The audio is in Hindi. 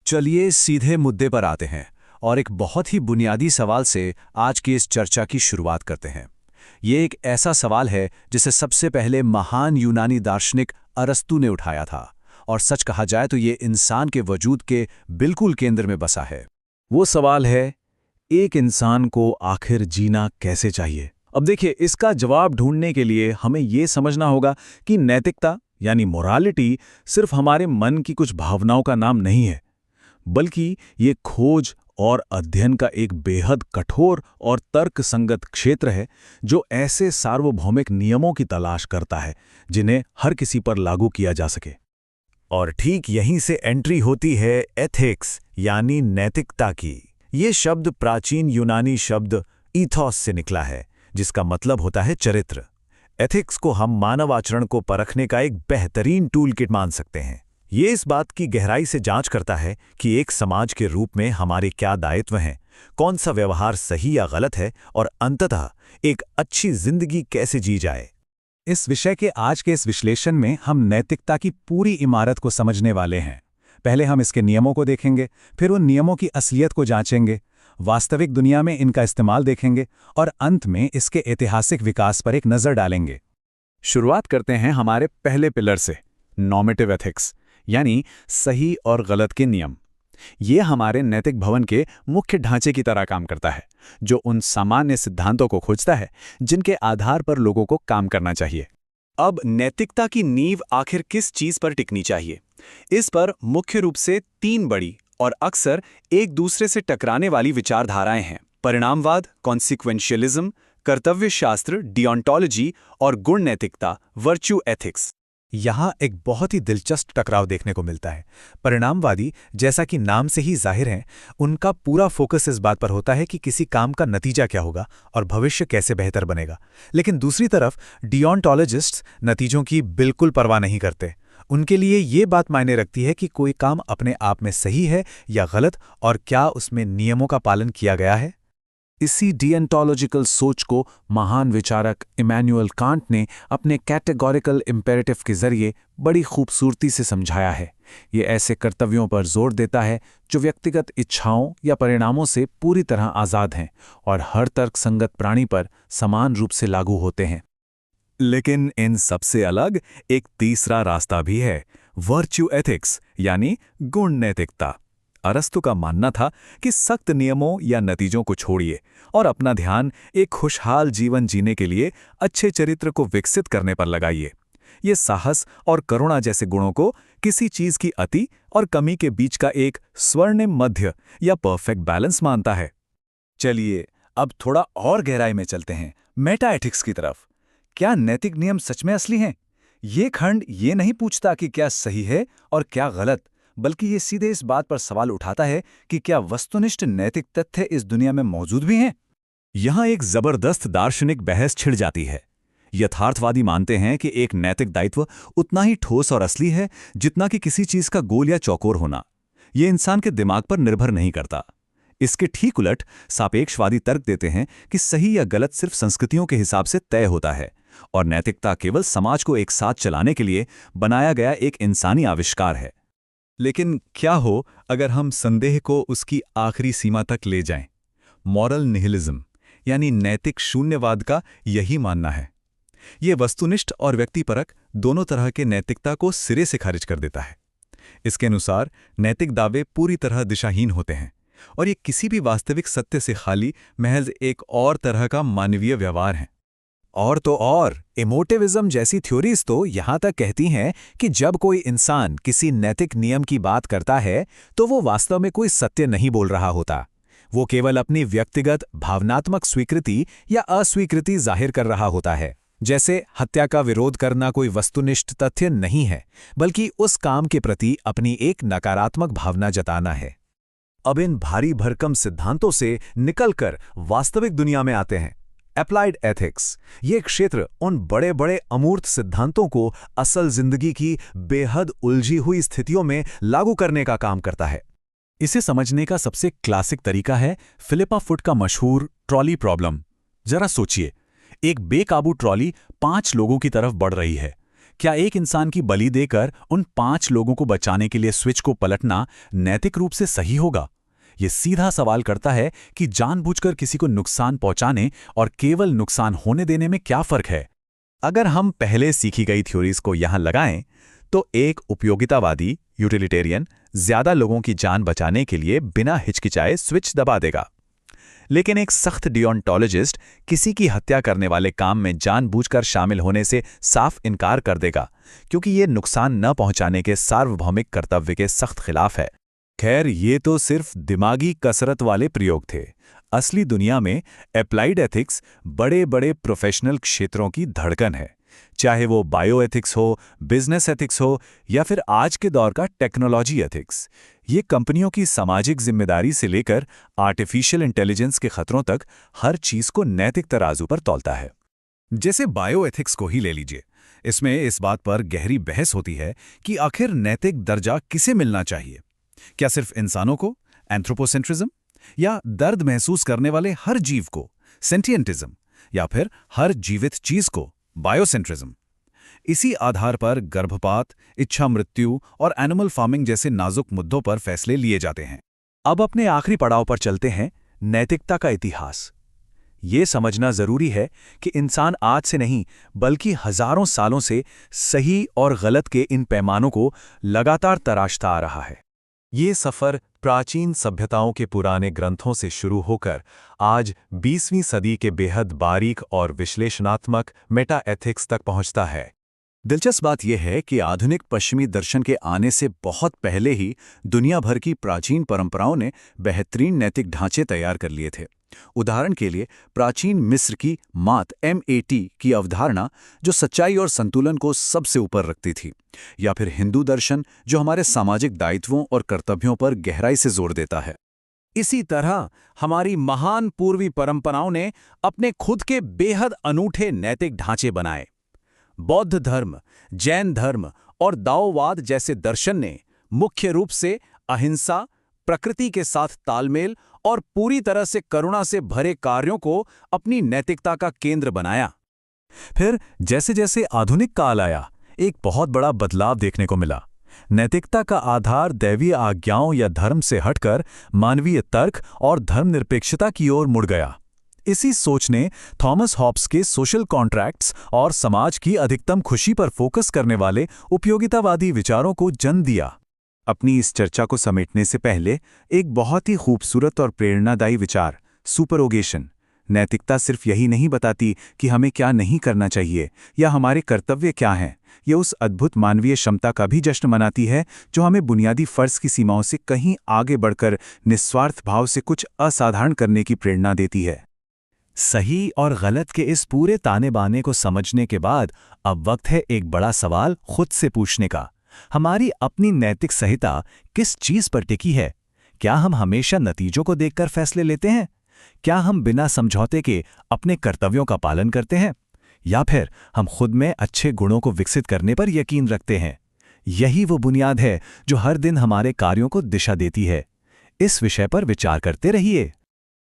चलिए सीधे मुद्दे पर आते हैं और एक बहुत ही बुनियादी सवाल से आज की इस चर्चा की शुरुआत करते हैं। ये एक ऐसा सवाल है जिसे सबसे पहले महान यूनानी दार्शनिक अरस्तू ने उठाया था, और सच कहा जाए तो ये इंसान के वजूद के बिल्कुल केंद्र में बसा है। वो सवाल है, एक इंसान को आखिर जीना कैसे चाहिए? अब देखिए, इसका जवाब ढूंढने के लिए हमें ये समझना होगा कि नैतिकता यानी मोरालिटी सिर्फ हमारे मन की कुछ भावनाओं का नाम नहीं है, बल्कि ये खोज और अध्ययन का एक बेहद कठोर और तर्कसंगत क्षेत्र है जो ऐसे सार्वभौमिक नियमों की तलाश करता है जिन्हें हर किसी पर लागू किया जा सके। और ठीक यहीं से एंट्री होती है एथिक्स यानी नैतिकता की। ये शब्द प्राचीन यूनानी शब्द ईथोस से निकला है, जिसका मतलब होता है चरित्र। एथिक्स को हम मानव आचरण को परखने का एक बेहतरीन टूल किट मान सकते हैं। ये इस बात की गहराई से जांच करता है कि एक समाज के रूप में हमारे क्या दायित्व हैं, कौन सा व्यवहार सही या गलत है, और अंततः एक अच्छी जिंदगी कैसे जी जाए। इस विषय के आज के इस विश्लेषण में हम नैतिकता की पूरी इमारत को समझने वाले हैं। पहले हम इसके नियमों को देखेंगे, फिर उन नियमों की असलियत को जांचेंगे, वास्तविक दुनिया में इनका इस्तेमाल देखेंगे, और अंत में इसके ऐतिहासिक विकास पर एक नज़र डालेंगे। शुरुआत करते हैं हमारे पहले पिलर से, नॉर्मेटिव एथिक्स यानी सही और गलत के नियम। ये हमारे नैतिक भवन के मुख्य ढांचे की तरह काम करता है, जो उन सामान्य सिद्धांतों को खोजता है जिनके आधार पर लोगों को काम करना चाहिए। अब नैतिकता की नींव आखिर किस चीज पर टिकनी चाहिए? इस पर मुख्य रूप से तीन बड़ी और अक्सर एक दूसरे से टकराने वाली विचारधाराएं हैं: परिणामवाद, कॉन्सिक्वेंशियलिज्म, कर्तव्य शास्त्र, डिओंटोलॉजी, और गुण नैतिकता, वर्च्यू एथिक्स। यहाँ एक बहुत ही दिलचस्प टकराव देखने को मिलता है। परिणामवादी, जैसा कि नाम से ही जाहिर है, उनका पूरा फोकस इस बात पर होता है कि किसी काम का नतीजा क्या होगा और भविष्य कैसे बेहतर बनेगा। लेकिन दूसरी तरफ डिओंटोलॉजिस्ट्स नतीजों की बिल्कुल परवाह नहीं करते। उनके लिए ये बात मायने रखती है कि कोई काम अपने आप में सही है या गलत, और क्या उसमें नियमों का पालन किया गया है। इसी डिएंटोलॉजिकल सोच को महान विचारक इमैनुअल कांट ने अपने कैटेगोरिकल इम्पेरेटिव के जरिए बड़ी खूबसूरती से समझाया है। ये ऐसे कर्तव्यों पर जोर देता है जो व्यक्तिगत इच्छाओं या परिणामों से पूरी तरह आज़ाद हैं और हर तर्कसंगत प्राणी पर समान रूप से लागू होते हैं। लेकिन इन सबसे अलग एक तीसरा रास्ता भी है, वर्च्यू एथिक्स यानी गुण नैतिकता। अरस्तु का मानना था कि सख्त नियमों या नतीजों को छोड़िए और अपना ध्यान एक खुशहाल जीवन जीने के लिए अच्छे चरित्र को विकसित करने पर लगाइए। ये साहस और करुणा जैसे गुणों को किसी चीज की अति और कमी के बीच का एक स्वर्णिम मध्य या परफेक्ट बैलेंस मानता है। चलिए अब थोड़ा और गहराई में चलते हैं, मेटा एथिक्स की तरफ। क्या नैतिक नियम सच में असली हैं? ये खंड ये नहीं पूछता कि क्या सही है और क्या गलत, बल्कि ये सीधे इस बात पर सवाल उठाता है कि क्या वस्तुनिष्ठ नैतिक तथ्य इस दुनिया में मौजूद भी हैं। यहाँ एक जबरदस्त दार्शनिक बहस छिड़ जाती है। यथार्थवादी मानते हैं कि एक नैतिक दायित्व उतना ही ठोस और असली है जितना कि किसी चीज का गोल या चौकोर होना। ये इंसान के दिमाग पर निर्भर नहीं करता। इसके ठीक उलट सापेक्षवादी तर्क देते हैं कि सही या गलत सिर्फ संस्कृतियों के हिसाब से तय होता है, और नैतिकता केवल समाज को एक साथ चलाने के लिए बनाया गया एक इंसानी आविष्कार है। लेकिन क्या हो अगर हम संदेह को उसकी आखिरी सीमा तक ले जाएं? मॉरल निहिलिज्म यानी नैतिक शून्यवाद का यही मानना है। ये वस्तुनिष्ठ और व्यक्तिपरक दोनों तरह के नैतिकता को सिरे से खारिज कर देता है। इसके अनुसार नैतिक दावे पूरी तरह दिशाहीन होते हैं और ये किसी भी वास्तविक सत्य से खाली महज एक और तरह का मानवीय व्यवहार है। और तो और इमोटिविज्म जैसी थ्योरीज तो यहाँ तक कहती हैं कि जब कोई इंसान किसी नैतिक नियम की बात करता है तो वो वास्तव में कोई सत्य नहीं बोल रहा होता। वो केवल अपनी व्यक्तिगत भावनात्मक स्वीकृति या अस्वीकृति जाहिर कर रहा होता है। जैसे हत्या का विरोध करना कोई वस्तुनिष्ठ तथ्य नहीं है, बल्कि उस काम के प्रति अपनी एक नकारात्मक भावना जताना है। अब इन भारी भरकम सिद्धांतों से निकलकर वास्तविक दुनिया में आते हैं। एप्लाइड एथिक्स ये क्षेत्र उन बड़े बड़े अमूर्त सिद्धांतों को असल जिंदगी की बेहद उलझी हुई स्थितियों में लागू करने का काम करता है। इसे समझने का सबसे क्लासिक तरीका है फिलिपा फुट का मशहूर ट्रॉली प्रॉब्लम। जरा सोचिए, एक बेकाबू ट्रॉली 5 लोगों की तरफ बढ़ रही है। क्या एक इंसान की बलि देकर उन 5 लोगों को बचाने के लिए स्विच को पलटना नैतिक रूप से सही होगा? ये सीधा सवाल करता है कि जानबूझकर किसी को नुकसान पहुंचाने और केवल नुकसान होने देने में क्या फर्क है। अगर हम पहले सीखी गई थ्योरीज को यहां लगाएं, तो एक उपयोगितावादी यूटिलिटेरियन ज्यादा लोगों की जान बचाने के लिए बिना हिचकिचाए स्विच दबा देगा, लेकिन एक सख्त डिओन्टोलॉजिस्ट किसी की हत्या करने वाले काम में जानबूझकर शामिल होने से साफ इनकार कर देगा, क्योंकि ये नुकसान न पहुंचाने के सार्वभौमिक कर्तव्य के सख्त खिलाफ है। खैर, ये तो सिर्फ दिमागी कसरत वाले प्रयोग थे। असली दुनिया में एप्लाइड एथिक्स बड़े बड़े प्रोफेशनल क्षेत्रों की धड़कन है, चाहे वो बायो एथिक्स हो, बिजनेस एथिक्स हो, या फिर आज के दौर का टेक्नोलॉजी एथिक्स। ये कंपनियों की सामाजिक जिम्मेदारी से लेकर आर्टिफिशियल इंटेलिजेंस के खतरों तक हर चीज को नैतिक तराजू पर तौलता है। जैसे बायो एथिक्स को ही ले लीजिए, इसमें इस बात पर गहरी बहस होती है कि आखिर नैतिक दर्जा किसे मिलना चाहिए। क्या सिर्फ इंसानों को, एंथ्रोपोसेंट्रिज्म, या दर्द महसूस करने वाले हर जीव को, सेंटिएंटिज्म, या फिर हर जीवित चीज को, बायोसेंट्रिज्म? इसी आधार पर गर्भपात, इच्छा मृत्यु और एनिमल फार्मिंग जैसे नाजुक मुद्दों पर फैसले लिए जाते हैं। अब अपने आखिरी पड़ाव पर चलते हैं, नैतिकता का इतिहास। ये समझना जरूरी है कि इंसान आज से नहीं बल्कि हजारों सालों से सही और गलत के इन पैमानों को लगातार तराशता आ रहा है। ये सफ़र प्राचीन सभ्यताओं के पुराने ग्रंथों से शुरू होकर आज 20वीं सदी के बेहद बारीक और विश्लेषणात्मक मेटा एथिक्स तक पहुंचता है। दिलचस्प बात यह है कि आधुनिक पश्चिमी दर्शन के आने से बहुत पहले ही दुनिया भर की प्राचीन परंपराओं ने बेहतरीन नैतिक ढांचे तैयार कर लिए थे। उदाहरण के लिए प्राचीन मिस्र की मात MAT की अवधारणा, जो सच्चाई और संतुलन को सबसे ऊपर रखती थी, या फिर हिंदू दर्शन, जो हमारे सामाजिक दायित्वों और कर्तव्यों पर गहराई से जोर देता है। इसी तरह हमारी महान पूर्वी परंपराओं ने अपने खुद के बेहद अनूठे नैतिक ढांचे बनाए। बौद्ध धर्म, जैन धर्म और दाओवाद जैसे दर्शन ने मुख्य रूप से अहिंसा, प्रकृति के साथ तालमेल और पूरी तरह से करुणा से भरे कार्यों को अपनी नैतिकता का केंद्र बनाया। फिर जैसे जैसे आधुनिक काल आया, एक बहुत बड़ा बदलाव देखने को मिला। नैतिकता का आधार दैवीय आज्ञाओं या धर्म से हटकर मानवीय तर्क और धर्मनिरपेक्षता की ओर मुड़ गया। इसी सोच ने थॉमस हॉब्स के सोशल कॉन्ट्रैक्ट्स और समाज की अधिकतम खुशी पर फोकस करने वाले उपयोगितावादी विचारों को जन्म दिया। अपनी इस चर्चा को समेटने से पहले एक बहुत ही खूबसूरत और प्रेरणादायी विचार, सुपरोगेशन। नैतिकता सिर्फ यही नहीं बताती कि हमें क्या नहीं करना चाहिए या हमारे कर्तव्य क्या हैं, ये उस अद्भुत मानवीय क्षमता का भी जश्न मनाती है जो हमें बुनियादी फर्ज की सीमाओं से कहीं आगे बढ़कर निस्वार्थ भाव से कुछ असाधारण करने की प्रेरणा देती है। सही और गलत के इस पूरे ताने बाने को समझने के बाद अब वक्त है एक बड़ा सवाल खुद से पूछने का। हमारी अपनी नैतिक संहिता किस चीज पर टिकी है? क्या हम हमेशा नतीजों को देखकर फैसले लेते हैं? क्या हम बिना समझौते के अपने कर्तव्यों का पालन करते हैं? या फिर हम खुद में अच्छे गुणों को विकसित करने पर यकीन रखते हैं? यही वो बुनियाद है जो हर दिन हमारे कार्यों को दिशा देती है। इस विषय पर विचार करते रहिए।